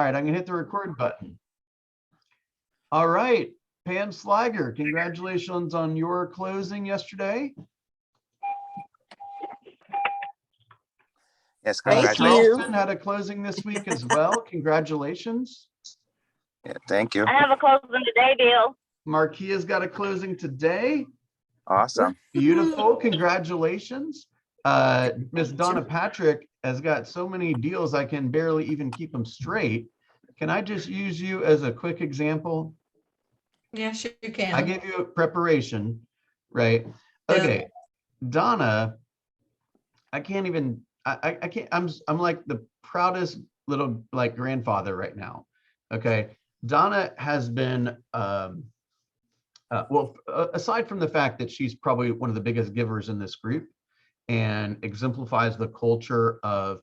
right, I'm gonna hit the record button. All right, Pam Slager, congratulations on your closing yesterday. Yes, Heather Thank you. Charleston had a closing this week as well. Congratulations. Yeah, thank you. I have a closing today, Bill. Marquia's got a closing today. Awesome. Beautiful, congratulations. Miss Donna Patrick has got so many deals I can barely even keep them straight. Can I just use you as a quick example? Yes, you can. I gave you a preparation, right? Yeah. Okay, Donna, I can't even, I can't, I'm like the proudest little like grandfather right now. Okay, Donna has been, aside from the fact that she's probably one of the biggest givers in this group and exemplifies the culture of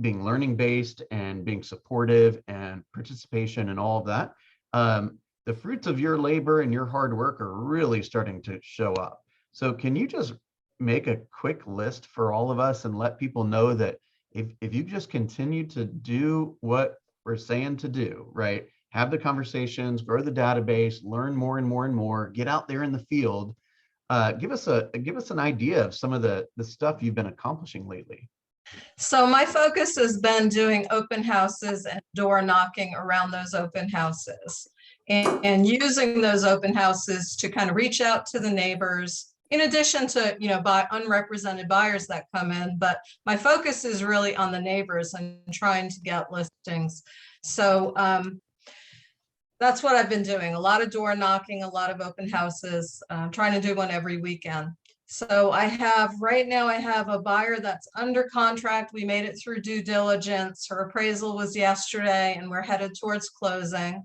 being learning based and being supportive and participation and all of that. The fruits of your labor and your hard work are really starting to show up. So can you just make a quick list for all of us and let people know that if you just continue to do what we're saying to do, right? Have the conversations, grow the database, learn more and more and more, get out there in the field. Give us an idea of some of the stuff you've been accomplishing lately. So my focus has been doing open houses and door knocking around those open houses and using those open houses to kind of reach out to the neighbors, in addition to, by unrepresented buyers that come in. But my focus is really on the neighbors and trying to get listings. So that's what I've been doing. A lot of door knocking, a lot of open houses, trying to do one every weekend. So right now I have a buyer that's under contract. We made it through due diligence. Her appraisal was yesterday and we're headed towards closing.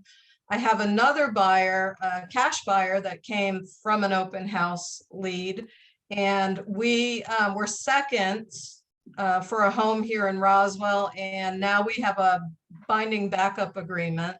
I have another buyer, a cash buyer that came from an open house lead. And we were second for a home here in Roswell. And now we have a binding backup agreement.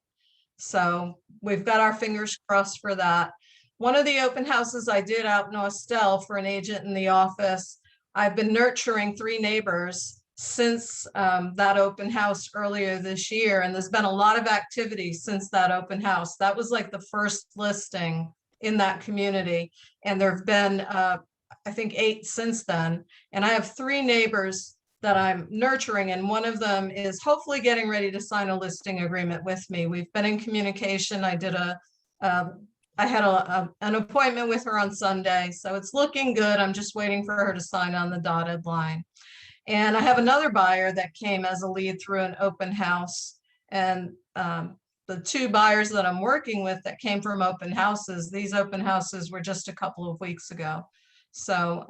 So we've got our fingers crossed for that. One of the open houses I did out in Austell for an agent in the office, I've been nurturing 3 neighbors since that open house earlier this year. And there's been a lot of activity since that open house. That was like the first listing in that community. And there've been, I think 8 since then. And I have 3 neighbors that I'm nurturing, and one of them is hopefully getting ready to sign a listing agreement with me. We've been in communication. I had an appointment with her on Sunday, so it's looking good. I'm just waiting for her to sign on the dotted line. And I have another buyer that came as a lead through an open house, and the 2 buyers that I'm working with that came from open houses, these open houses were just a couple of weeks ago. So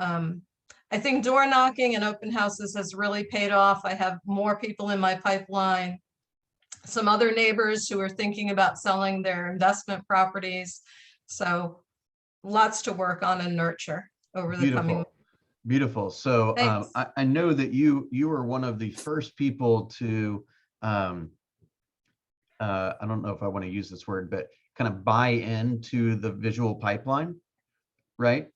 I think door knocking and open houses has really paid off. I have more people in my pipeline, some other neighbors who are thinking about selling their investment properties. So lots to work on and nurture over the coming. Beautiful. So I know that you were one of the first people to, I don't know if I want to use this word, but kind of buy into the visual pipeline, right?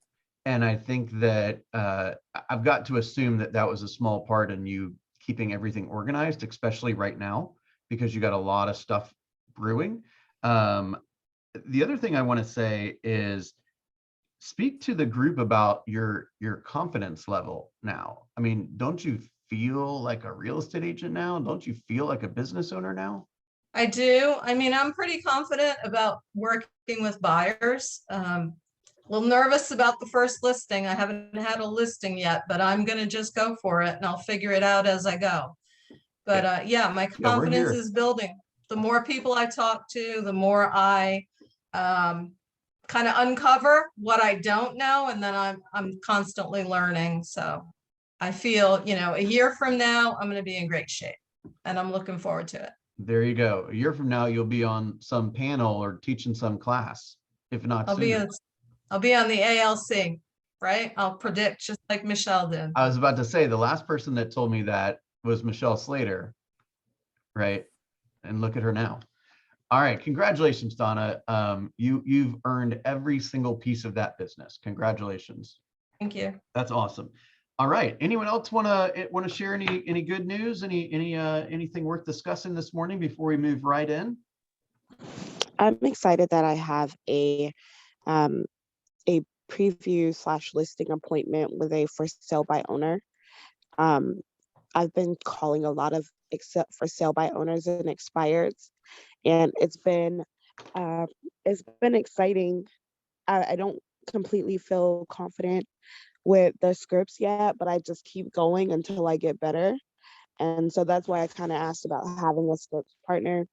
And I think that I've got to assume that that was a small part in you keeping everything organized, especially right now, because you got a lot of stuff brewing. The other thing I want to say is speak to the group about your confidence level now. I mean, don't you feel like a real estate agent now? Don't you feel like a business owner now? I do. I mean, I'm pretty confident about working with buyers. A little nervous about the first listing. I haven't had a listing yet, but I'm going to just go for it and I'll figure it out as I go. But yeah, my confidence is building. The more people I talk to, the more I kind of uncover what I don't know, and then I'm constantly learning. So I feel, a year from now, I'm going to be in great shape, and I'm looking forward to it. There you go. A year from now, you'll be on some panel or teaching some class, if not sooner. I'll be on the ALC, right? I'll predict just like Michelle did. I was about to say the last person that told me that was Michelle Slater, right? And look at her now. All right, congratulations, Donna. You've earned every single piece of that business. Congratulations. Thank you. That's awesome. All right. Anyone else want to share any good news? Anything worth discussing this morning before we move right in? I'm excited that I have um, a preview / listing appointment with a for sale by owner. Um, I've been calling a lot of except for sale by owners and expireds, and it's been exciting. I don't completely feel confident with the scripts yet, but I just keep going until I get better. And so that's why I kind of asked about having a scripts partner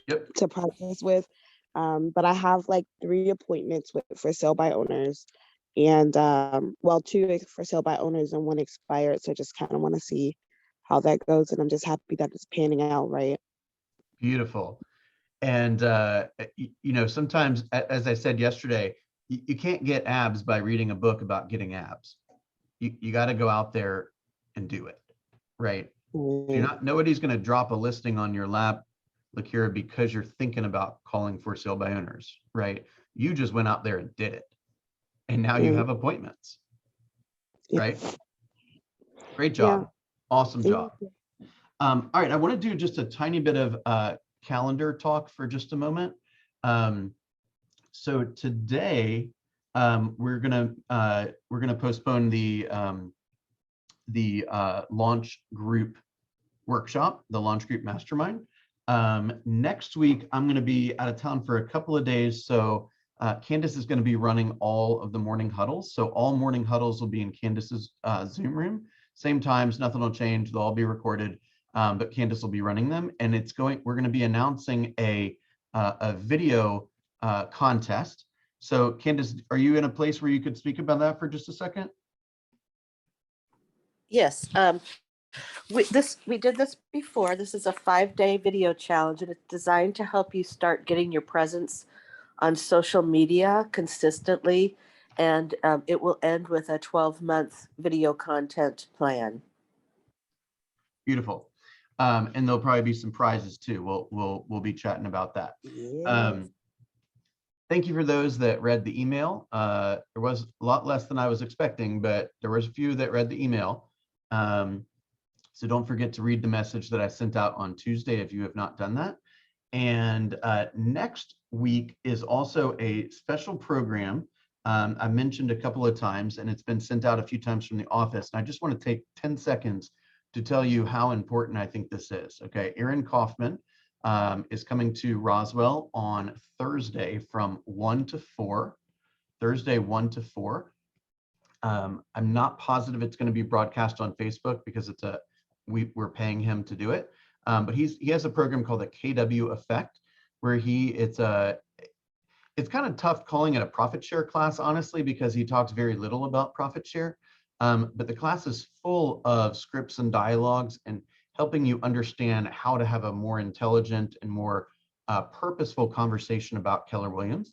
Yep. to practice with. But I have like 3 appointments with for sale by owners, and well, 2 for sale by owners and 1 expired. So I just kind of want to see how that goes, and I'm just happy that it's panning out right. Beautiful. And sometimes, as I said yesterday, you can't get abs by reading a book about getting abs. You got to go out there and do it, right? Nobody's going to drop a listing on your lap, Lakira, because you're thinking about calling for sale by owners, right? You just went out there and did it, and now you have appointments, right? Great job. Awesome job. All right, I want to do just a tiny bit of calendar talk for just a moment. So today we're gonna postpone the launch group workshop, the launch group mastermind. Next week I'm going to be out of town for a couple of days, so Candace is going to be running all of the morning huddles. So all morning huddles will be in Candace's Zoom room. Same times, nothing will change. They'll all be recorded. But Candace will be running them, and we're going to be announcing a video contest. So Candace, are you in a place where you could speak about that for just a second? Yes, we did this before. This is a 5-day video challenge, and it's designed to help you start getting your presence on social media consistently, and it will end with a 12-month video content plan. Beautiful. And there'll probably be some prizes too. We'll be chatting about that. Thank you for those that read the email. There was a lot less than I was expecting, but there was a few that read the email. So don't forget to read the message that I sent out on Tuesday if you have not done that. And next week is also a special program I mentioned a couple of times, and it's been sent out a few times from the office. And I just want to take 10 seconds to tell you how important I think this is. Okay, Erin Kaufman is coming to Roswell on Thursday from 1 to 4. Thursday 1 to 4. I'm not positive it's going to be broadcast on Facebook because we're paying him to do it. But he has a program called the KW Effect, where it's kind of tough calling it a profit share class, honestly, because he talks very little about profit share. But the class is full of scripts and dialogues and helping you understand how to have a more intelligent and more purposeful conversation about Keller Williams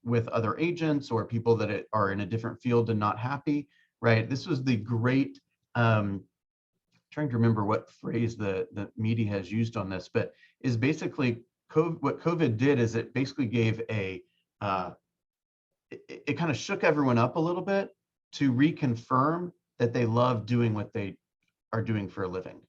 with other agents or people that are in a different field and not happy, right? This was the great, trying to remember what phrase the media has used on this, but is basically what COVID did is it basically gave it kind of shook everyone up a little bit to reconfirm that they love doing what they are doing for a living,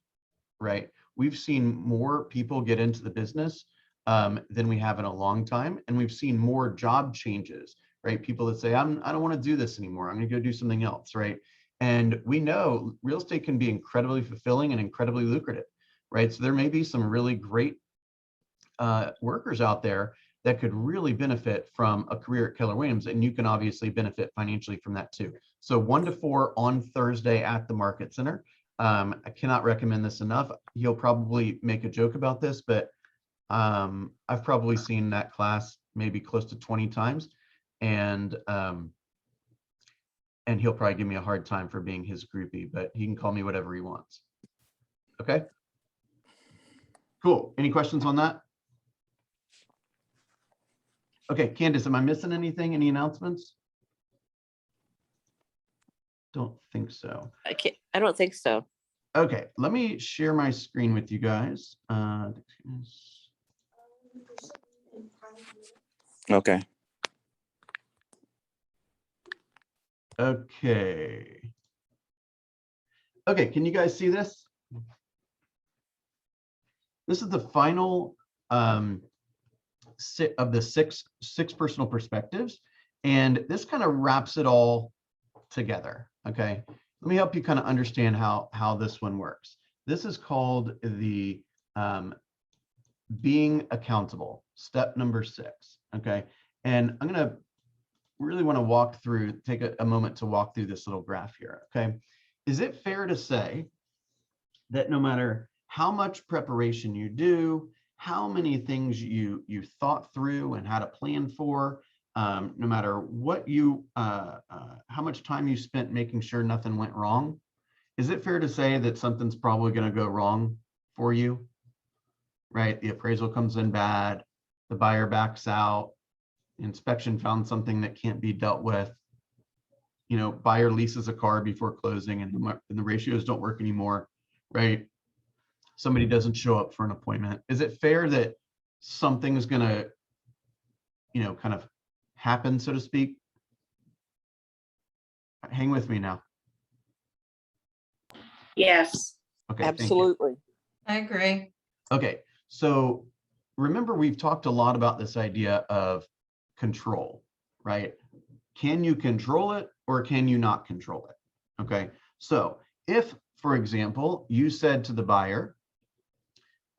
right? We've seen more people get into the business than we have in a long time. And we've seen more job changes, right? People that say, I don't want to do this anymore. I'm going to go do something else, right? And we know real estate can be incredibly fulfilling and incredibly lucrative, right? So there may be some really great workers out there that could really benefit from a career at Keller Williams, and you can obviously benefit financially from that too. So 1 to 4 on Thursday at the Market Center. I cannot recommend this enough. He'll probably make a joke about this, but I've probably seen that class maybe close to 20 times, and he'll probably give me a hard time for being his groupie, but he can call me whatever he wants. Okay. Cool. Any questions on that? Okay, Candace, am I missing anything? Any announcements? Don't think so. I don't think so. Okay, let me share my screen with you guys. Okay. Okay. Okay, can you guys see this? This is the final of the six personal perspectives, and this kind of wraps it all together. Okay, let me help you kind of understand how this one works. This is called the being accountable, step number 6. Okay, and I'm gonna really want to take a moment to walk through this little graph here. Okay, is it fair to say that no matter how much preparation you do, how many things you thought through and had a plan for, no matter what how much time you spent making sure nothing went wrong, is it fair to say that something's probably going to go wrong for you? Right? The appraisal comes in bad, the buyer backs out, inspection found something that can't be dealt with. You know, buyer leases a car before closing and the ratios don't work anymore, right? Somebody doesn't show up for an appointment. Is it fair that something's gonna, kind of happen, so to speak? Hang with me now. Yes. Okay, thank you. Absolutely. I agree. Okay, so remember we've talked a lot about this idea of control, right? Can you control it or can you not control it? Okay, so if, for example, you said to the buyer,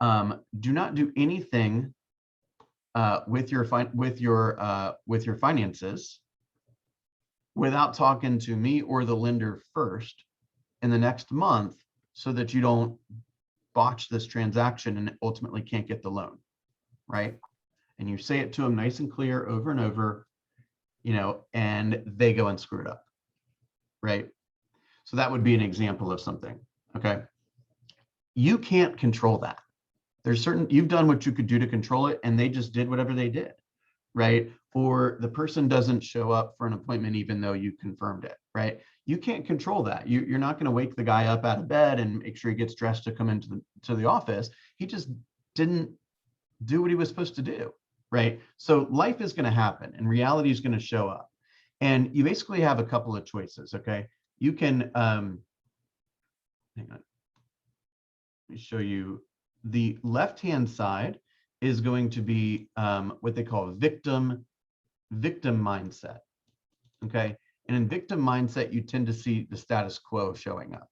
do not do anything with your finances without talking to me or the lender first in the next month, so that you don't botch this transaction and ultimately can't get the loan, right? And you say it to them nice and clear over and over, and they go and screw it up, right? So that would be an example of something. Okay, you can't control that. You've done what you could do to control it, and they just did whatever they did, right? Or the person doesn't show up for an appointment even though you confirmed it, right? You can't control that. You're not going to wake the guy up out of bed and make sure he gets dressed to come into the office. He just didn't do what he was supposed to do, right? So life is going to happen and reality is going to show up. And you basically have a couple of choices, okay? You can, hang on, let me show you. The left-hand side is going to be what they call victim mindset, okay? And in victim mindset, you tend to see the status quo showing up.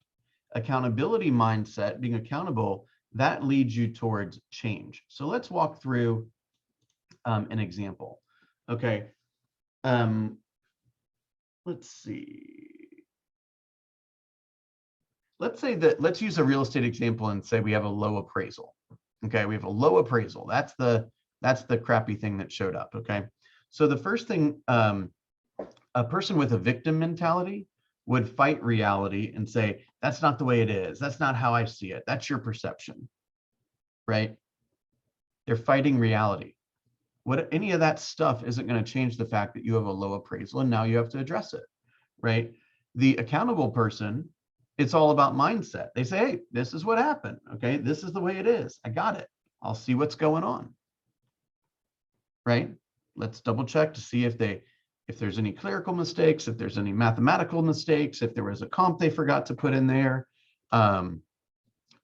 Accountability mindset, being accountable, that leads you towards change. So let's walk through an example, okay? Let's see. Let's use a real estate example and say we have a low appraisal. Okay, we have a low appraisal. That's the crappy thing that showed up. Okay, so the first thing, a person with a victim mentality would fight reality and say, that's not the way it is. That's not how I see it. That's your perception, right? They're fighting reality. Any of that stuff isn't going to change the fact that you have a low appraisal and now you have to address it, right? The accountable person, it's all about mindset. They say, hey, this is what happened. Okay, this is the way it is. I got it. I'll see what's going on. Right? Let's double check to see if there's any clerical mistakes, if there's any mathematical mistakes, if there was a comp they forgot to put in there.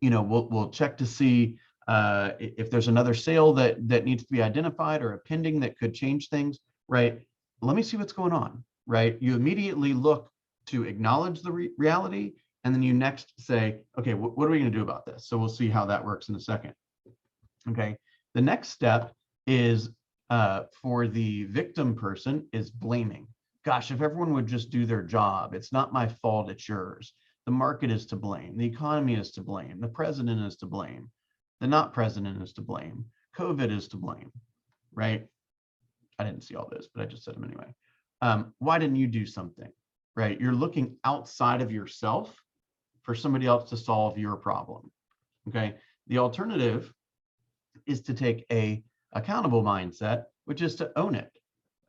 We'll check to see if there's another sale that needs to be identified or a pending that could change things. Right? Let me see what's going on. Right? You immediately look to acknowledge the reality. And then you next say, okay, what are we going to do about this? So we'll see how that works in a second. Okay. The next step is for the victim person is blaming. Gosh, if everyone would just do their job, it's not my fault, it's yours. The market is to blame. The economy is to blame. The president is to blame. The not president is to blame. COVID is to blame, right? I didn't see all this, but I just said them anyway. Why didn't you do something, right? You're looking outside of yourself for somebody else to solve your problem, okay? The alternative is to take a accountable mindset, which is to own it,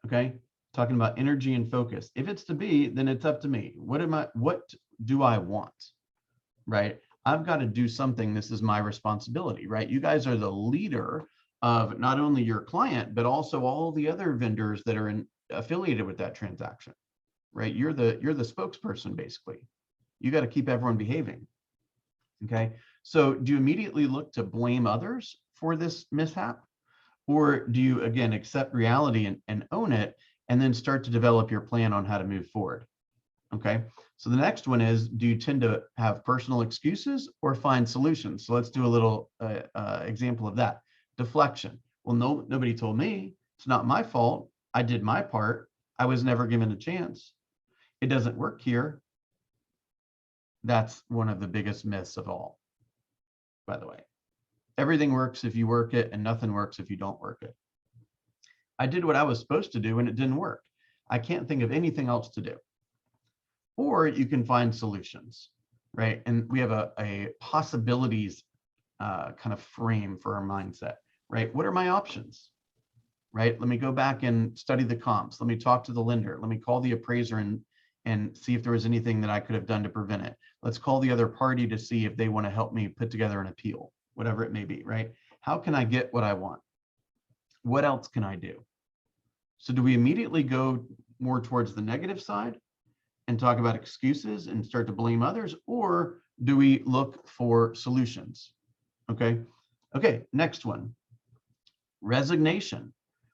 okay? Talking about energy and focus. If it's to be, then it's up to me. What do I want, right? I've got to do something. This is my responsibility, right? You guys are the leader of not only your client, but also all the other vendors that are affiliated with that transaction, right? You're the spokesperson, basically, You got to keep everyone behaving. Okay. So do you immediately look to blame others for this mishap? Or do you, again, accept reality and own it, and then start to develop your plan on how to move forward? Okay. So the next one is, do you tend to have personal excuses or find solutions? So let's do a little example of that. Deflection. Well, nobody told me. It's not my fault. I did my part. I was never given a chance. It doesn't work here. That's one of the biggest myths of all, by the way. Everything works if you work it, and nothing works if you don't work it. I did what I was supposed to do and it didn't work. I can't think of anything else to do. Or you can find solutions, right? And we have a possibilities kind of frame for our mindset, right? What are my options, right? Let me go back and study the comps. Let me talk to the lender. Let me call the appraiser and see if there was anything that I could have done to prevent it. Let's call the other party to see if they want to help me put together an appeal, whatever it may be, right? How can I get what I want? What else can I do? So do we immediately go more towards the negative side and talk about excuses and start to blame others, or do we look for solutions? Okay. Okay. Next one, resignation.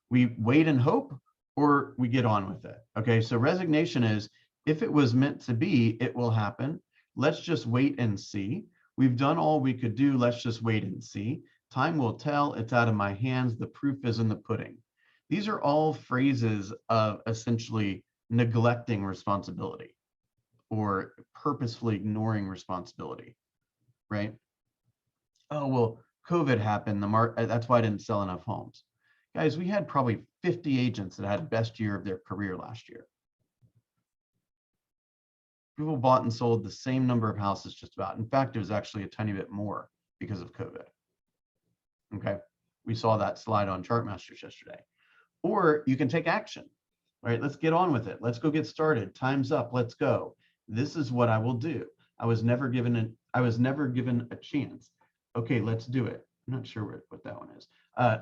We wait and hope, or we get on with it. Okay. So resignation is, if it was meant to be, it will happen. Let's just wait and see. We've done all we could do. Let's just wait and see. Time will tell. It's out of my hands. The proof is in the pudding. These are all phrases of essentially neglecting responsibility or purposefully ignoring responsibility, right? Oh, well, COVID happened. That's why I didn't sell enough homes. Guys, we had probably 50 agents that had best year of their career last year. People bought and sold the same number of houses just about. In fact, it was actually a tiny bit more because of COVID. Okay, we saw that slide on Chartmasters yesterday. Or you can take action, right? Let's get on with it. Let's go get started. Time's up. Let's go. This is what I will do. I was never given a chance. Okay, let's do it. I'm not sure what that one is.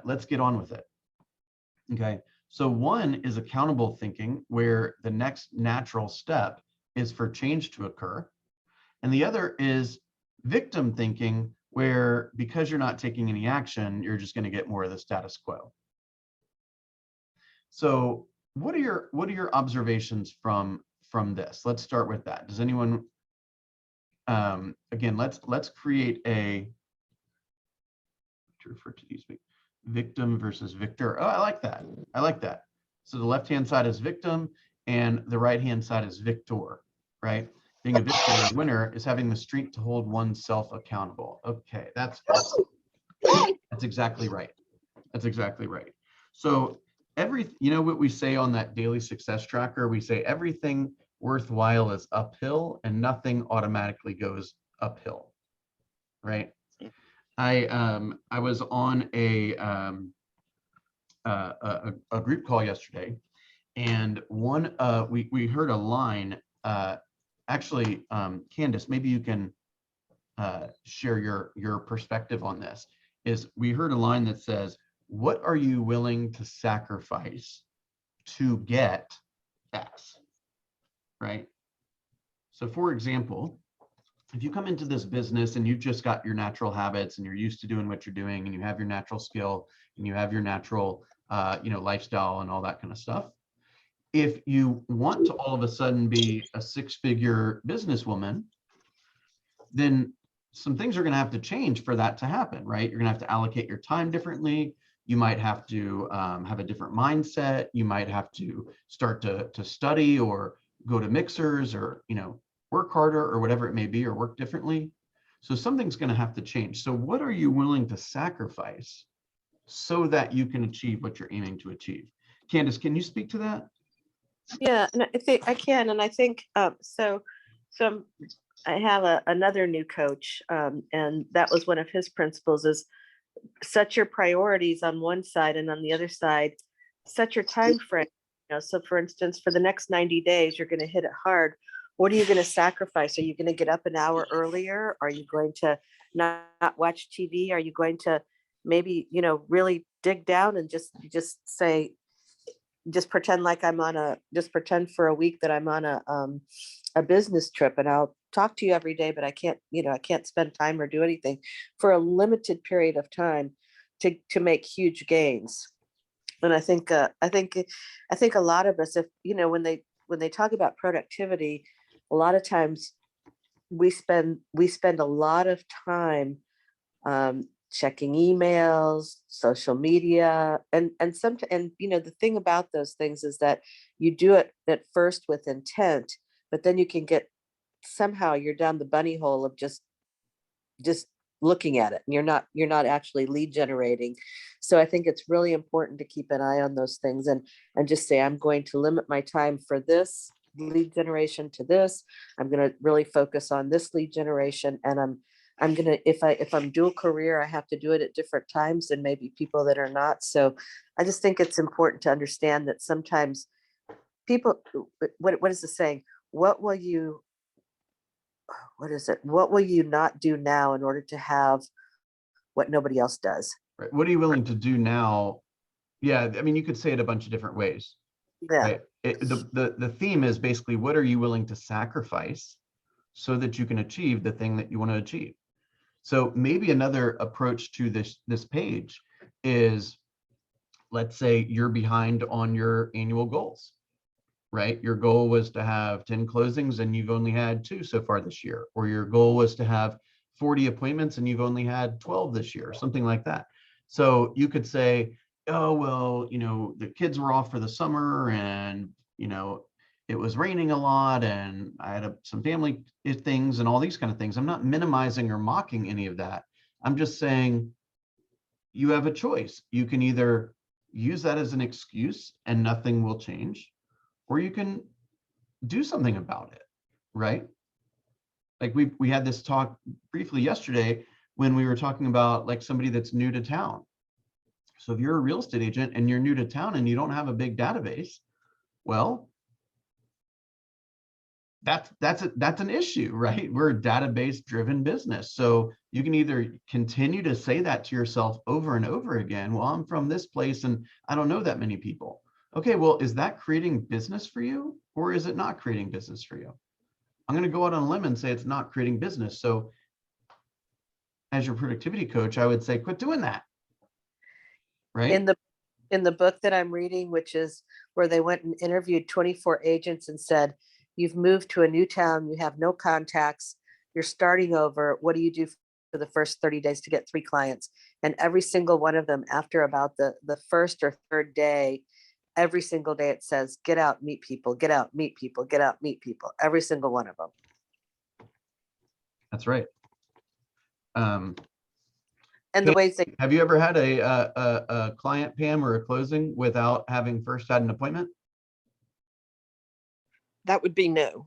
Let's get on with it. Okay, so one is accountable thinking, where the next natural step is for change to occur. And the other is victim thinking, where because you're not taking any action, you're just going to get more of the status quo. So what are your observations from this? Let's start with that. Does anyone, again, let's create a, to refer to these, victim versus victor. Oh, I like that. I like that. So the left-hand side is victim and the right-hand side is victor, right? Being a victor, a winner, is having the strength to hold oneself accountable. Okay, that's exactly right. That's exactly right. So you know what we say on that daily success tracker? We say everything worthwhile is uphill and nothing automatically goes uphill, right? I was on a group call yesterday, and we heard a line. Actually, Candace, maybe you can share your perspective on this. We heard a line that says, "What are you willing to sacrifice to get X?" Right? So for example, if you come into this business and you've just got your natural habits and you're used to doing what you're doing and you have your natural skill and you have your natural lifestyle and all that kind of stuff, if you want to all of a sudden be a six-figure businesswoman, then some things are going to have to change for that to happen, right? You're going to have to allocate your time differently. You might have to have a different mindset. You might have to start to study or go to mixers or, work harder or whatever it may be, or work differently. So something's going to have to change. So what are you willing to sacrifice so that you can achieve what you're aiming to achieve? Candace, can you speak to that? Yeah, and I think I can, and I think so. I have another new coach, and that was one of his principles: is set your priorities on one side, and on the other side, set your time frame. So for instance, for the next 90 days, you're going to hit it hard. What are you going to sacrifice? Are you going to get up an hour earlier? Are you going to not watch TV? Are you going to maybe really dig down and just say, just pretend like just pretend for a week that I'm on a business trip, and I'll talk to you every day, but I can't, I can't spend time or do anything for a limited period of time to make huge gains. And I think a lot of us, if, when they talk about productivity, a lot of times we spend a lot of time checking emails, social media, and the thing about those things is that you do it at first with intent, but then you can get, somehow you're down the bunny hole of just looking at it, and you're not actually lead generating. So I think it's really important to keep an eye on those things and just say, I'm going to limit my time for this lead generation to this. I'm going to really focus on this lead generation, and I'm going to, if I'm dual career, I have to do it at different times than maybe people that are not. So I just think it's important to understand that sometimes people, what is the saying? What will you not do now in order to have what nobody else does? Right. What are you willing to do now? Yeah, I mean, you could say it a bunch of different ways. Yeah. Right. The theme is basically, what are you willing to sacrifice so that you can achieve the thing that you want to achieve? So maybe another approach to this page is, let's say you're behind on your annual goals, right? Your goal was to have 10 closings and you've only had 2 so far this year, or your goal was to have 40 appointments and you've only had 12 this year, something like that. So you could say, oh, well, the kids were off for the summer and, it was raining a lot and I had some family things and all these kind of things. I'm not minimizing or mocking any of that. I'm just saying you have a choice. You can either use that as an excuse and nothing will change, or you can do something about it, right? Like we had this talk briefly yesterday when we were talking about like somebody that's new to town. So if you're a real estate agent and you're new to town and you don't have a big database, well, that's an issue, right? We're a database driven business. So you can either continue to say that to yourself over and over again. Well, I'm from this place and I don't know that many people. Okay, well, is that creating business for you or is it not creating business for you? I'm going to go out on a limb and say it's not creating business. So as your productivity coach, I would say, quit doing that. Right? In the book that I'm reading, which is where they went and interviewed 24 agents and said, you've moved to a new town, you have no contacts, you're starting over. What do you do for the first 30 days to get 3 clients? And every single one of them, after about the first or third day, every single day it says, get out, meet people, get out, meet people, get out, meet people, every single one of them. That's right. And the ways they, Have you ever had a client, Pam, or a closing without having first had an appointment? That would be no.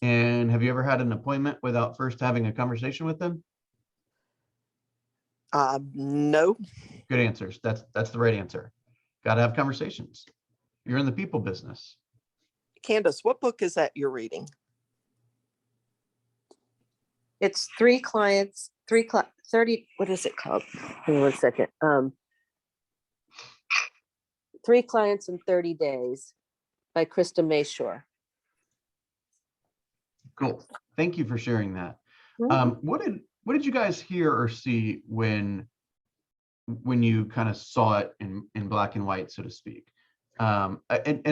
And have you ever had an appointment without first having a conversation with them? No. Good answers. That's the right answer. Got to have conversations. You're in the people business. Candace, what book is that you're reading? it's 3 clients, 30, what is it called? Hang on 1 second. 3 clients in 30 days by Krista Mayshore. Cool. Thank you for sharing that. Mhm. What did you guys hear or see when you kind of saw it in black and white, so to speak? And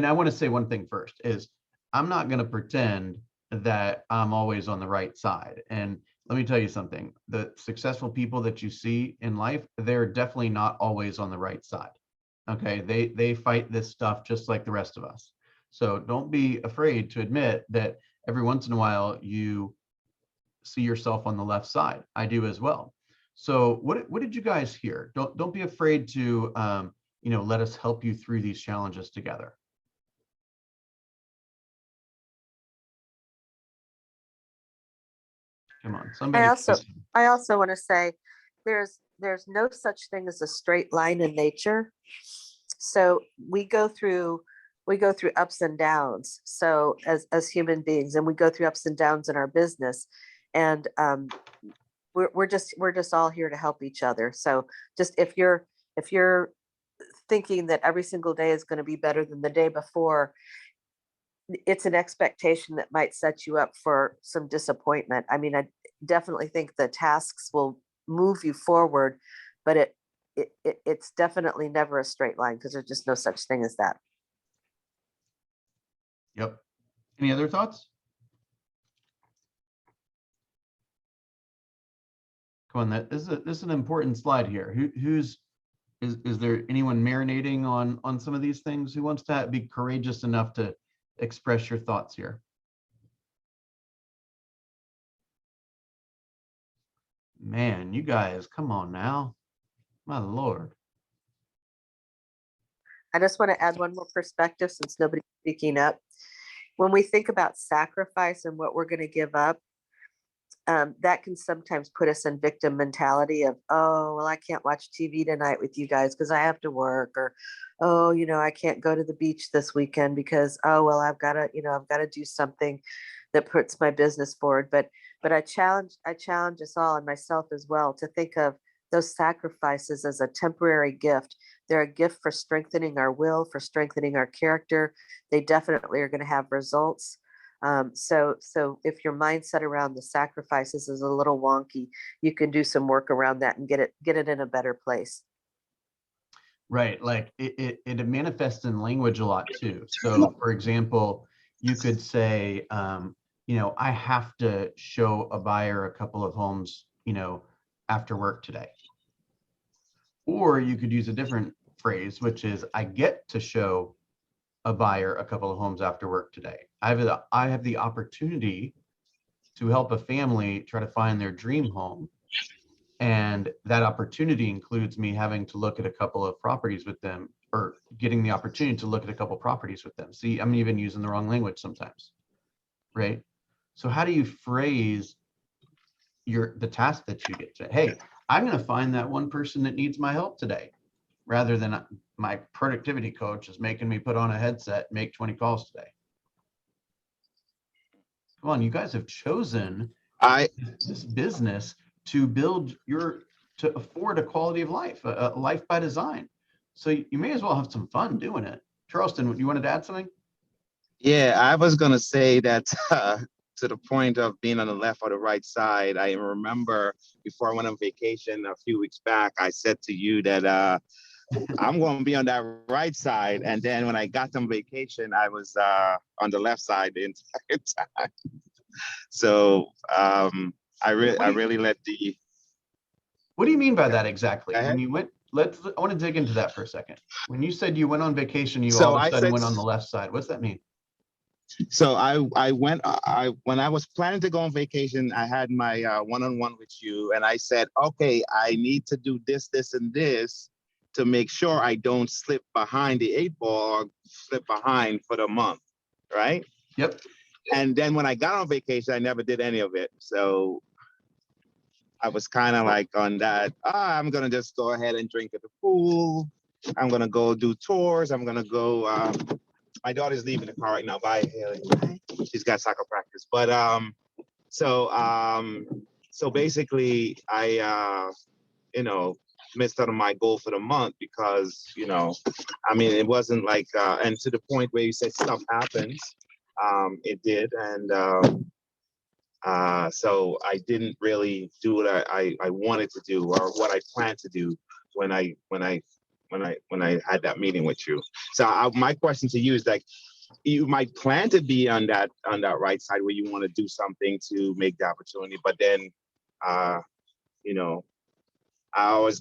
I want to say one thing first is I'm not going to pretend that I'm always on the right side. And let me tell you something, the successful people that you see in life, they're definitely not always on the right side. Okay. They fight this stuff just like the rest of us. So don't be afraid to admit that every once in a while you see yourself on the left side. I do as well. So what did you guys hear? Don't be afraid to let us help you through these challenges together. Come on, somebody. I also want to say there's no such thing as a straight line in nature. So we go through ups and downs. So as human beings, and we go through ups and downs in our business, and we're just all here to help each other. So just if you're thinking that every single day is going to be better than the day before, it's an expectation that might set you up for some disappointment. I mean, I definitely think the tasks will move you forward, but it's definitely never a straight line because there's just no such thing as that. Yep. Any other thoughts? Come on, this is an important slide here. Is there anyone marinating on some of these things? Who wants to be courageous enough to express your thoughts here? Man, you guys, come on now. My Lord. I just want to add one more perspective since nobody's speaking up. When we think about sacrifice and what we're going to give up, that can sometimes put us in victim mentality of, oh, well, I can't watch TV tonight with you guys because I have to work, or, oh, I can't go to the beach this weekend because, oh, well, I've got to do something that puts my business forward. But I challenge us all, and myself as well, to think of those sacrifices as a temporary gift. They're a gift for strengthening our will, for strengthening our character. They definitely are going to have results. So if your mindset around the sacrifices is a little wonky, you can do some work around that and get it in a better place. Right, like it manifests in language a lot too. So for example, you could say, I have to show a buyer a couple of homes, after work today. Or you could use a different phrase, which is, I get to show a buyer a couple of homes after work today. I have the opportunity to help a family try to find their dream home. And that opportunity includes me having to look at a couple of properties with them, or getting the opportunity to look at a couple of properties with them. See, I'm even using the wrong language sometimes, right? So how do you phrase the task that you get to? Hey, I'm going to find that one person that needs my help today, rather than my productivity coach is making me put on a headset, make 20 calls today. Come on, you guys have chosen this business to to afford a quality of life, a life by design. So you may as well have some fun doing it. Charleston, you wanted to add something? Yeah, I was going to say that to the point of being on the left or the right side, I remember before I went on vacation a few weeks back, I said to you that I'm going to be on that right side. And then when I got on vacation, I was on the left side the entire time. So I really let the... What do you mean by that exactly? Go ahead. When you went, I want to dig into that for a second. When you said you went on vacation, you So all of I a sudden said- went on the left side. What's that mean? So when I was planning to go on vacation, I had my one-on-one with you, and I said, okay, I need to do this, this, and this to make sure I don't slip behind the 8 ball or slip behind for the month, right? Yep. And then when I got on vacation, I never did any of it. So I was kind of like on that, I'm going to just go ahead and drink at the pool. I'm going to go do tours. I'm going to go, my daughter's leaving the car right now. Bye, Haley. She's got soccer practice. But so basically I, missed out on my goal for the month because, it wasn't like, and to the point where you said stuff happens, it did. And so I didn't really do what I wanted to do or what I planned to do when I had that meeting with you. So my question to you is, like, you might plan to be on that right side where you want to do something to make the opportunity, but then I always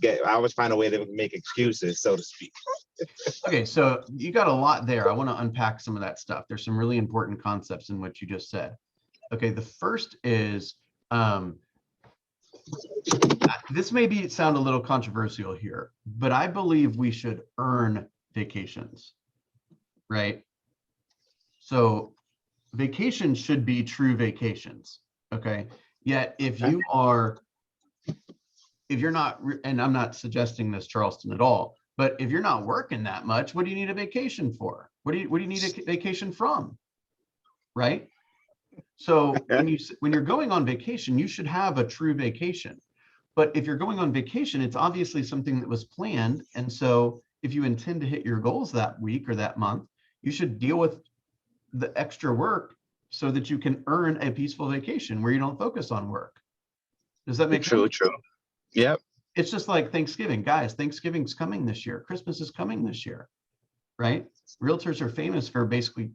find a way to make excuses, so to speak. Okay, so you got a lot there. I want to unpack some of that stuff. There's some really important concepts in what you just said. Okay, the first is, this may sound a little controversial here, but I believe we should earn vacations, right? So vacations should be true vacations, okay? Yet if you're not, and I'm not suggesting this, Charleston, at all, but if you're not working that much, what do you need a when for? What do you need a vacation from, right? So when you're going on vacation, you should have a true vacation. But if you're going on vacation, it's obviously something that was planned. And so if you intend to hit your goals that week or that month, you should deal with the extra work so that you can earn a peaceful vacation where you don't focus on work. Does that make True, sense? true. Yep. It's just like Thanksgiving. Guys, Thanksgiving's coming this year. Christmas is coming this year, right? Realtors are famous for basically,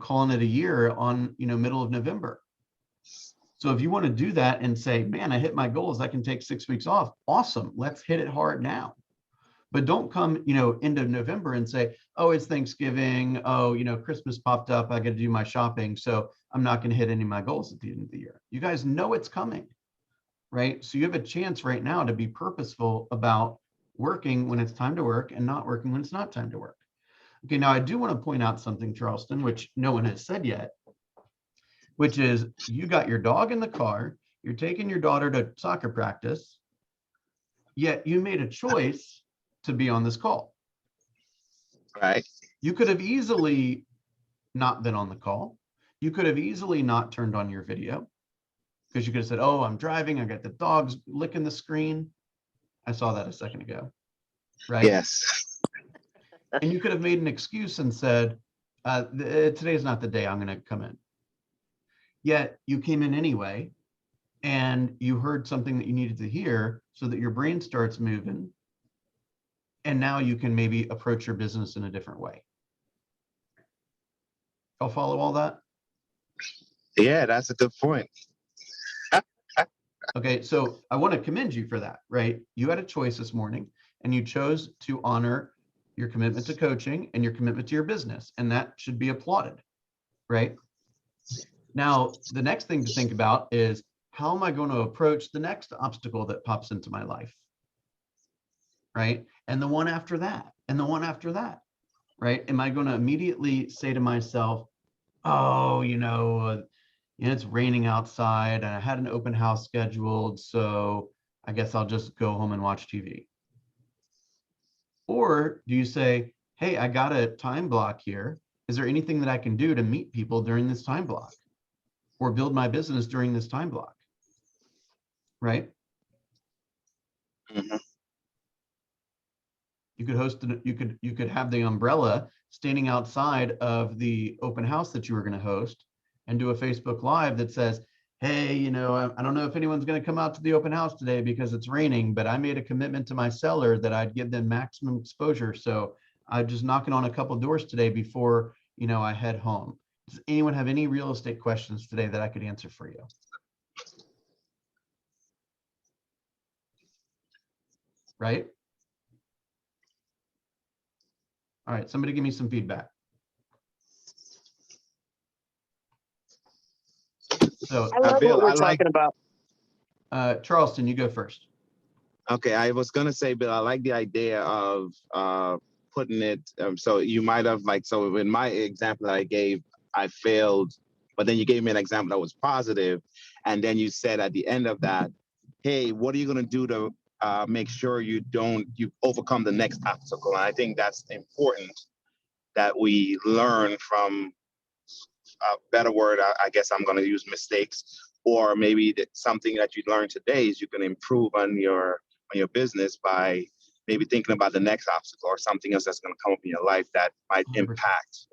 calling it a year on, middle of November. So if you want to do that and say, man, I hit my goals, I can take 6 weeks off. Awesome. Let's hit it hard now. But don't come, end of November and say, oh, it's Thanksgiving. Oh, Christmas popped up. I got to do my shopping. So I'm not going to hit any of my goals at the end of the year. You guys know it's coming, right? So you have a chance right now to be purposeful about working when it's time to work and not working when it's not time to work. Okay, now I do want to point out something, Charleston, which no one has said yet, which is you got your dog in the car, you're taking your daughter to soccer practice, yet you made a choice to be on this call. Right. You could have easily not been on the call. You could have easily not turned on your video because you could have said, oh, I'm driving, I got the dogs licking the screen. I saw that a second ago, right? Yes. And you could have made an excuse and said, today's not the day I'm going to come in. Yet you came in anyway, and you heard something that you needed to hear so that your brain starts moving. And now you can maybe approach your business in a different way. I'll follow all that. Yeah, that's a good point. Okay, so I want to commend you for that, right? You had a choice this morning and you chose to honor your commitment to coaching and your commitment to your business, and that should be applauded, right? Now, the next thing to think about is, how am I going to approach the next obstacle that pops into my life, right? And the one after that, and the one after that, right? Am I going to immediately say to myself, oh, it's raining outside and I had an open house scheduled, so I guess I'll just go home and watch TV? Or do you say, hey, I got a time block here. Is there anything that I can do to meet people during this time block or build my business during this time block? Right? Mhm. You could host, you could have the umbrella standing outside of the open house that you were going to host and do a Facebook Live that says, hey, I don't know if anyone's going to come out to the open house today because it's raining, but I made a commitment to my seller that I'd give them maximum exposure. So I'm just knocking on a couple doors today before, I head home. Does anyone have any real estate questions today that I could answer for you? Right? All right, somebody give me some feedback. So, I love Bill, what we're I like- talking about. Charleston, you go first. Okay, I was gonna say, Bill, I like the idea of putting it. So you might have so in my example that I gave, I failed, but then you gave me an example that was positive, and then you said at the end of that, hey, what are you gonna do to make sure you overcome the next obstacle? And I think that's important that we learn from. A better word, I guess I'm gonna use mistakes, or maybe that something that you learned today is you can improve on your business by maybe thinking about the next obstacle or something else that's going to come up in your life that might 100%. impact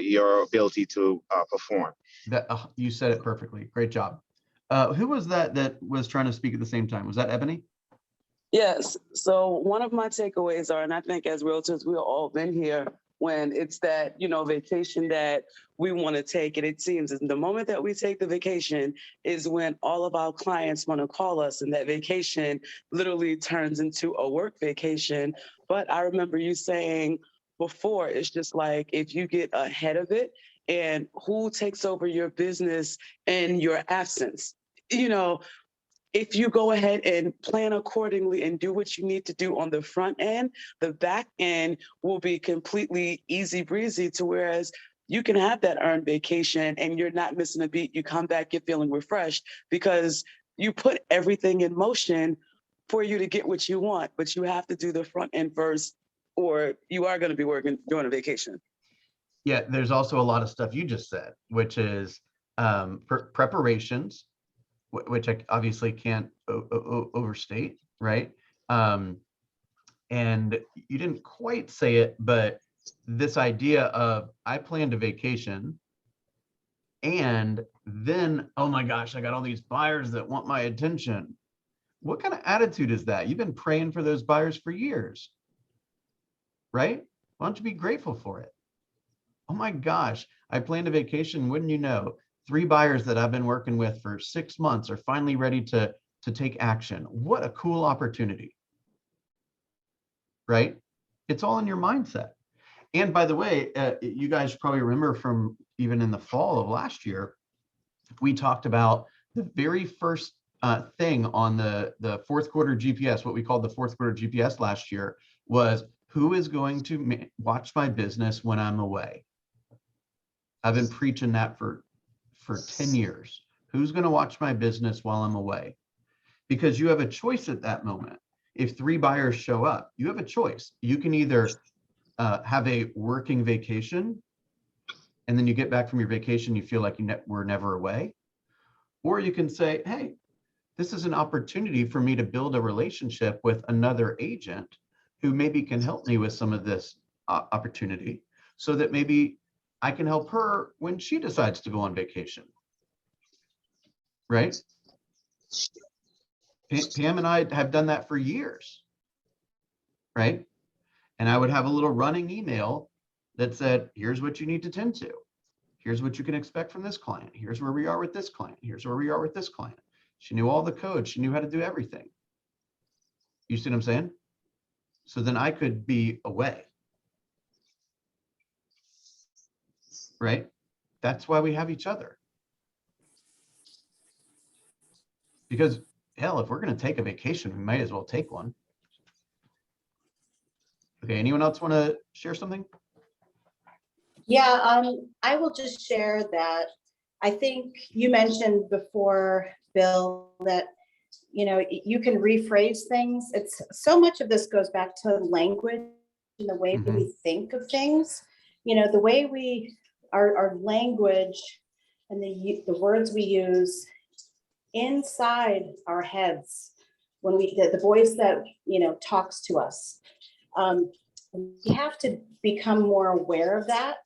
your ability to perform. That you said it perfectly. Great job. Who was that was trying to speak at the same time? Was that Ebony? Yes. So one of my takeaways are, and I think as realtors, we've all been here when it's that, vacation that we want to take. And it seems the moment that we take the vacation is when all of our clients want to call us, and that vacation literally turns into a work vacation. But I remember you saying before, it's just like, if you get ahead of it, and who takes over your business in your absence? If you go ahead and plan accordingly and do what you need to do on the front end, the back end will be completely easy breezy, to whereas you can have that earned vacation and you're not missing a beat. You come back, you're feeling refreshed because you put everything in motion for you to get what you want, but you have to do the front end first, or you are going to be working during a vacation. Yeah, there's also a lot of stuff you just said, which is preparations, which I obviously can't overstate, right? And you didn't quite say it, but this idea of I planned a vacation and then, oh my gosh, I got all these buyers that want my attention. What kind of attitude is that? You've been praying for those buyers for years, right? Why don't you be grateful for it? Oh my gosh, I planned a vacation. Wouldn't you know, 3 buyers that I've been working with for 6 months are finally ready to take action. What a cool opportunity, right? It's all in your mindset. And by the way, you guys probably remember from even in the fall of last year, we talked about the very first thing on the fourth quarter GPS, what we called the fourth quarter GPS last year, was who is going to watch my business when I'm away? I've been preaching that for 10 years. Who's going to watch my business while I'm away? Because you have a choice at that moment. If 3 buyers show up, you have a choice. You can either have a working vacation, and then you get back from your vacation, you feel like you were never away. Or you can say, hey, this is an opportunity for me to build a relationship with another agent who maybe can help me with some of this opportunity, so that maybe I can help her when she decides to go on vacation, right? Pam and I have done that for years, right? And I would have a little running email that said, here's what you need to tend to. Here's what you can expect from this client. Here's where we are with this client. Here's where we are with this client. She knew all the codes. She knew how to do everything. You see what I'm saying? So then I could be away, right? That's why we have each other. Because hell, if we're going to take a vacation, we might as well take one. Okay, anyone else want to share something? Yeah, I will just share that I think you mentioned before, Bill, that you can rephrase things. It's so much of this goes back to language and the way we think of things. The way our language and the words we use inside our heads, when the voice that talks to us. We have to become more aware of that,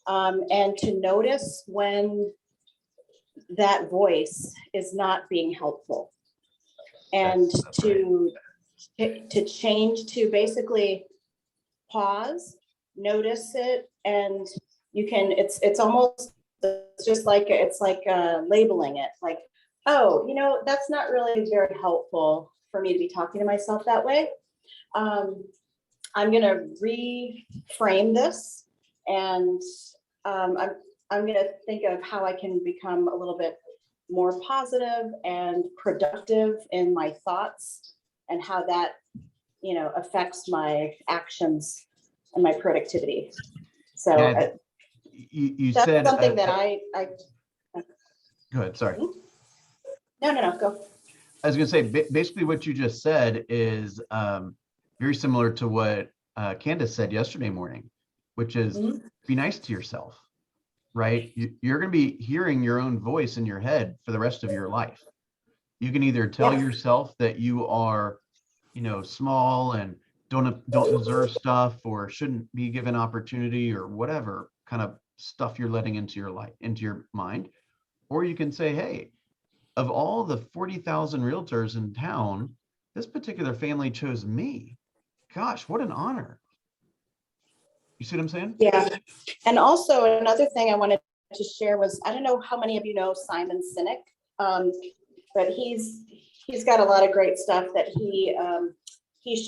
and to notice when that voice is not being helpful, and to change, to basically pause, notice it, and you can. It's almost just like labeling it, like, oh, that's not really very helpful for me to be talking to myself that way. I'm going to reframe this, and I'm going to think of how I can become a little bit more positive and productive in my thoughts, and how that, affects my actions and my productivity. So yeah, you that's said something that I go ahead. Sorry. No, go. I was going to say, basically what you just said is very similar to what Candace said yesterday morning, which is be nice to yourself, right? You're going to be hearing your own voice in your head for the rest of your life. You can either tell yourself that you are, small and don't deserve stuff, or shouldn't be given opportunity, or whatever kind of stuff you're letting into your life, into your mind. Or you can say, hey, of all the 40,000 realtors in town, this particular family chose me. Gosh, what an honor. You see what I'm saying? Yeah. And also another thing I wanted to share was, I don't know how many of you know Simon Sinek, but he's got a lot of great stuff that he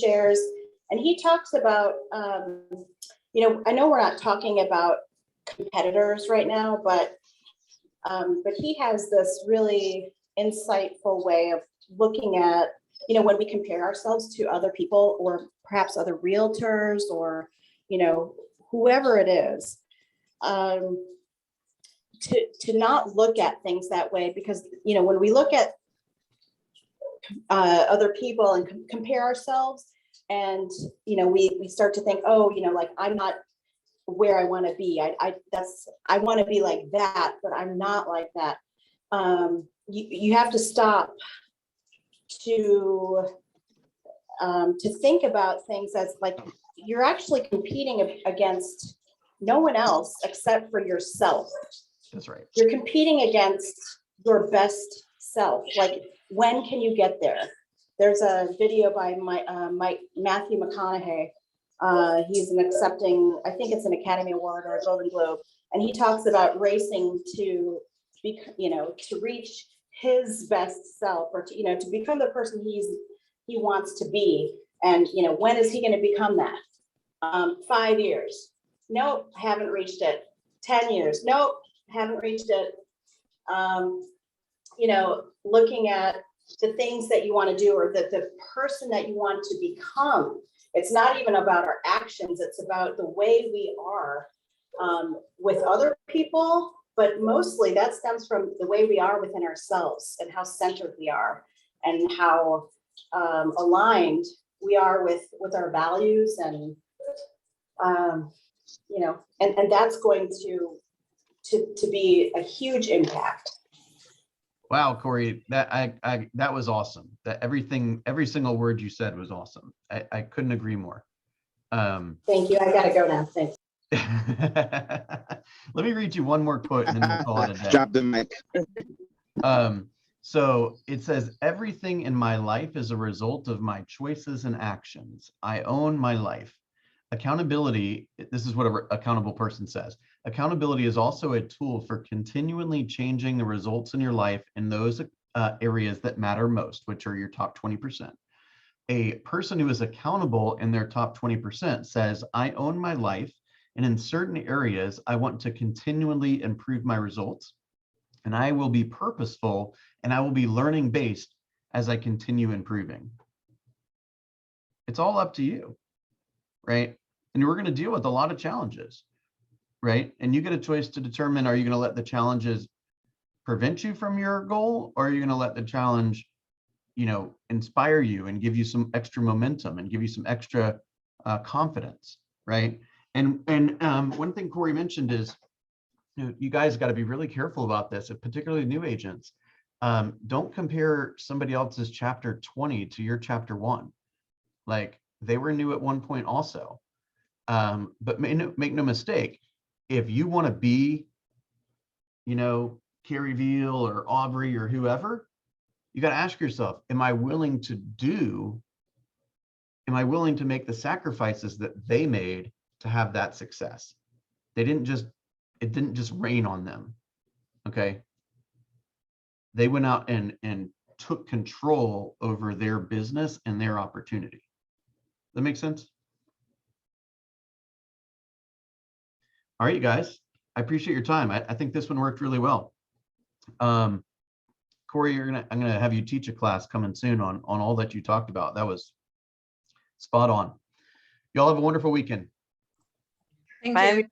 shares. And he talks about, I know we're not talking about competitors right now, but he has this really insightful way of looking at, when we compare ourselves to other people, or perhaps other realtors, or, whoever it is, to not look at things that way. Because, when we look at other people and compare ourselves, and, we start to think, oh, like, I'm not where I want to be. I want to be like that, but I'm not like that. You have to stop to think about things as like, you're actually competing against no one else except for yourself. That's right. You're competing against your best self. Like, when can you get there? There's a video by Matthew McConaughey. He's accepting, I think it's an Academy Award or a Golden Globe, and he talks about racing to be, to reach his best self, or to, to become the person he wants to be. And, when is he going to become that? 5 years. Nope, haven't reached it. 10 years. Nope, haven't reached it. Looking at the things that you want to do, or the person that you want to become. It's not even about our actions. It's about the way we are with other people, but mostly that stems from the way we are within ourselves, and how centered we are, and how aligned we are with our values, and and that's going to be a huge impact. Wow, Corey, that was awesome. That every single word you said was awesome. I couldn't agree more. Thank you. I gotta go now. Thanks. Let me read you one more quote and then we'll call it a day. Drop the mic. So it says, everything in my life is a result of my choices and actions. I own my life. Accountability, this is what an accountable person says. Accountability is also a tool for continually changing the results in your life in those areas that matter most, which are your top 20%. A person who is accountable in their top 20% says, I own my life, and in certain areas, I want to continually improve my results, and I will be purposeful, and I will be learning based as I continue improving. It's all up to you, right? And we're going to deal with a lot of challenges, right? And you get a choice to determine, are you going to let the challenges prevent you from your goal, or are you going to let the challenge, inspire you and give you some extra momentum and give you some extra confidence, right? And one thing Corey mentioned is, you guys got to be really careful about this, particularly new agents. Don't compare somebody else's chapter 20 to your chapter 1. Like, they were new at one point also. But make no mistake, if you want to be, Carrie Veal or Aubrey or whoever, you got to ask yourself, am I willing to make the sacrifices that they made to have that success? It didn't just rain on them. Okay. They went out and took control over their business and their opportunity. That makes sense? All right, you guys, I appreciate your time. I think this one worked really well. Corey, I'm gonna have you teach a class coming soon on all that you talked about. That was spot on. Y'all have a wonderful weekend. Thank Bye, you.